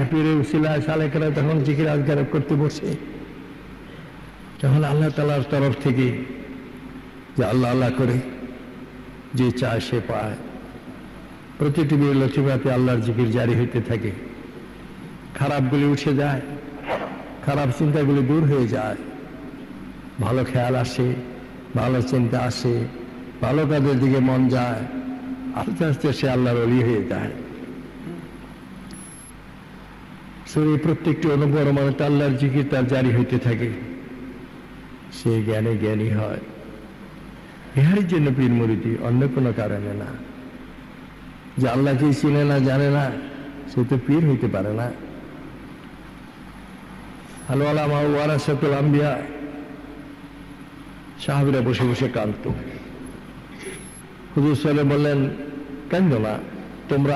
পীরের উসিলায় সালেকেরা তখন জিকির আজগার করতে বসে, তখন আল্লাহ তাআলার তরফ থেকে যে আল্লাহ আল্লাহ করে যে চায় সে পায়। প্রতিটি লতিফাতে আল্লাহর জিকির জারি হইতে থাকে। খারাপগুলি উঠে যায়, খারাপ চিন্তাগুলি দূর হয়ে যায়, ভালো খেয়াল আসে, ভালো চিন্তা আসে, ভালো কাজের দিকে মন যায়, আস্তে আস্তে সে আল্লাহর ওলি হয়ে যায়। সেই প্রত্যেকটি অনুপরমাণুতে আল্লাহর জিকির তার জারি হইতে থাকে, সে জ্ঞানে জ্ঞানী হয়। ইহার জন্য পীর মুরিদি, অন্য কোনো কারণে না। যে আল্লাহকে চিনে না, জানে না, সে তো পীর হইতে পারে না। আল উলামা ওয়ারাসাতুল আম্বিয়া, সাহাবীরা বসে বসে কাঁদত। হুজুর সাল্লাল্লাহু আলাইহি ওয়াসাল্লাম বললেন, কাঁদো না, তোমরা